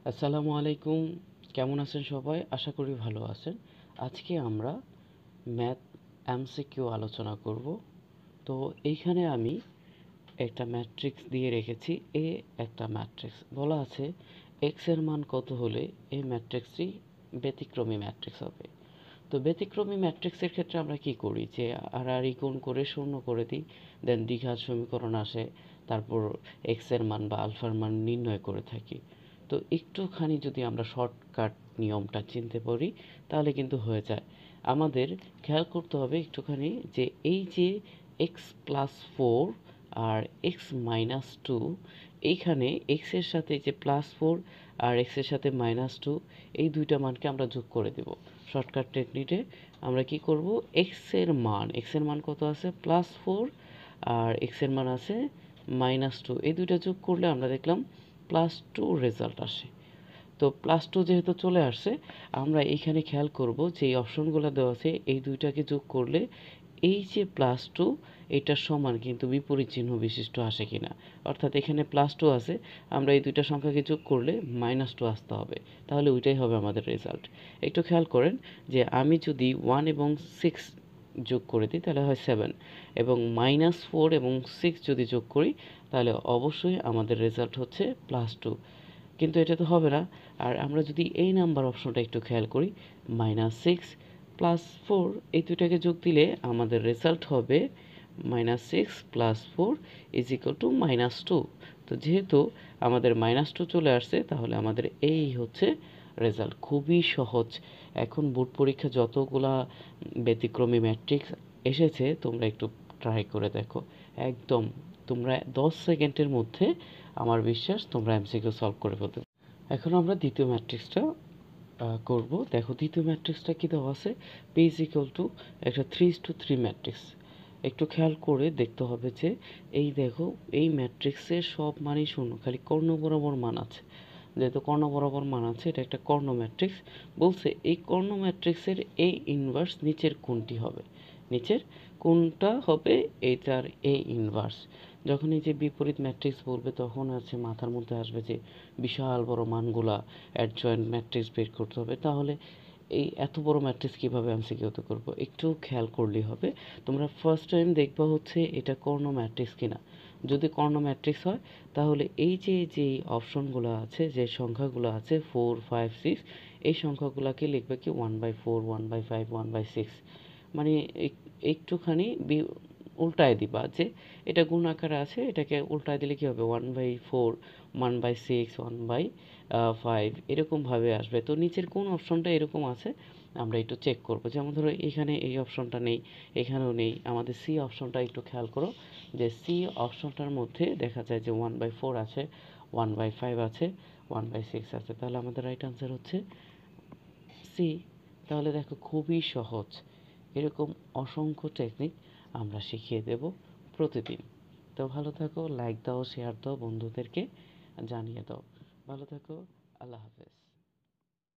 আসসালামু আলাইকুম। কেমন আছেন সবাই? আশা করি ভালো আছেন। আজকে আমরা ম্যাথ এমসিকিউ আলোচনা করব। তো এইখানে আমি একটা ম্যাট্রিক্স দিয়ে রেখেছি। একটা ম্যাট্রিক্স বলা আছে এক্স এর মান কত হলে এই ম্যাট্রিক্সটি ব্যতিক্রমী ম্যাট্রিক্স হবে। তো ব্যতিক্রমী ম্যাট্রিক্সের ক্ষেত্রে আমরা কি করি, যে আর গুণ করে শূন্য করে দিই, দেন দ্বিঘাত সমীকরণ আসে, তারপর এক্স এর মান বা আলফার মান নির্ণয় করে থাকি। তো একটুখানি যদি আমরা শর্টকাট নিয়মটা চিনতে পারি তাহলে কিন্তু হয়ে যায়। আমাদের খেয়াল করতে হবে একটুখানি, যে এই যে এক্স প্লাস ফোর আর এক্স মাইনাস টু, এইখানে এক্স এর সাথে যে প্লাস ফোর আর এক্স এর সাথে মাইনাস টু, এই দুইটা মানকে আমরা যোগ করে দেব। শর্টকাট টেকনিকে আমরা কি করব, এক্স এর মান কত আছে প্লাস ফোর, আর এক্স এর মান আছে মাইনাস টু, এই দুইটা যোগ করলে আমরা দেখলাম প্লাস টু রেজাল্ট আসে। তো প্লাস টু যেহেতু চলে আসছে, আমরা এইখানে খেয়াল করব যে এই অপশনগুলো দেওয়া আছে, এই দুইটাকে যোগ করলে এই যে প্লাস টু, এটার সমান কিন্তু বিপরীত চিহ্ন বিশিষ্ট আসে কিনা। অর্থাৎ এখানে প্লাস টু আছে, আমরা এই দুইটা সংখ্যাকে যোগ করলে মাইনাস টু আসতে হবে, তাহলে ওইটাই হবে আমাদের রেজাল্ট। একটু খেয়াল করেন যে আমি যদি ওয়ান এবং সিক্স যোগ করে দিই তাহলে হয় সেভেন, এবং মাইনাস ফোর এবং সিক্স যদি যোগ করি তাহলে অবশ্যই আমাদের রেজাল্ট হচ্ছে প্লাস টু। কিন্তু এটা তো হবে না। আর আমরা যদি এই নাম্বার অপশনটা একটু খেয়াল করি, মাইনাস সিক্স প্লাস ফোর, এই দুইটাকে যোগ দিলে আমাদের রেজাল্ট হবে minus six plus four is equal to minus two. তো যেহেতু আমাদের মাইনাস টু চলে আসছে, তাহলে আমাদের এই হচ্ছে রেজাল্ট। খুবই সহজ। এখন বোর্ড পরীক্ষা যতগুলা ব্যতিক্রমী ম্যাট্রিক্স এসেছে তোমরা একটু ট্রাই করে দেখো। একদম তোমরা 10 সেকেন্ডের মধ্যে আমার বিশ্বাস তোমরা এমসিকিউ সলভ করে ফেলতে। এখন আমরা দ্বিতীয় ম্যাট্রিক্সটা করব। দেখো দ্বিতীয় ম্যাট্রিক্সটা কী দেওয়া আছে, পি ইজ ইকুয়াল টু একটা 3:3 ম্যাট্রিক্স। একটু খেয়াল করে দেখতে হবে যে এই দেখো এই ম্যাট্রিক্সের সব মানই শূন্য, খালি কর্ণ বরাবর মান আছে। যেহেতু কর্ণ বরাবর মান আছে, এটা একটা কর্ণ ম্যাট্রিক্স। বলছে এই কর্ণ ম্যাট্রিক্সের এ ইনভার্স নিচের কোনটি হবে, নিচের কোনটা হবে এটার এ ইনভার্স। যখন এই যে বিপরীত ম্যাট্রিক্স বলবে তখন আছে মাথার মধ্যে আসবে যে বিশাল বড় মানগুলা অ্যাডজয়েন্ট ম্যাট্রিক্স বের করতে হবে। তাহলে এই এত বড় ম্যাট্রিক্স কীভাবে এমসিকিউতে করব, একটু খেয়াল করলেই হবে। তোমরা ফার্স্ট টাইম দেখবা হচ্ছে এটা কর্ণ ম্যাট্রিক্স কিনা। যদি কর্ণ ম্যাট্রিক্স হয় তাহলে এই যে যে অপশনগুলো আছে, যে সংখ্যাগুলো আছে ফোর ফাইভ সিক্স, এই সংখ্যাগুলোকে লিখবে কি one by four, one by five, one by six. মানে একটুখানি উল্টায় দিবা, যে এটা গুণ আকারে আছে, এটাকে উল্টায় দিলে কী হবে, one by four, one by six, one by five, এরকমভাবে আসবে। তো নিচের কোন অপশনটা এরকম আছে আমরা একটু চেক করব। যেমন ধরো এখানে এই অপশনটা নেই, এখানেও নেই। আমাদের সি অপশনটা একটু খেয়াল করো, যে সি অপশনটার মধ্যে দেখা যায় যে ওয়ান বাই ফোর আছে, ওয়ান বাই ফাইভ আছে, ওয়ান বাই সিক্স আছে। তাহলে আমাদের রাইট আনসার হচ্ছে সি। তাহলে দেখো খুবই সহজ। এরকম অসংখ্য টেকনিক আমরা শিখিয়ে দেব প্রতিদিন। তো ভালো থাকো, লাইক দাও, শেয়ার দাও, বন্ধুদেরকে জানিয়ে দাও। ভালো থাকো, আল্লাহ হাফেজ।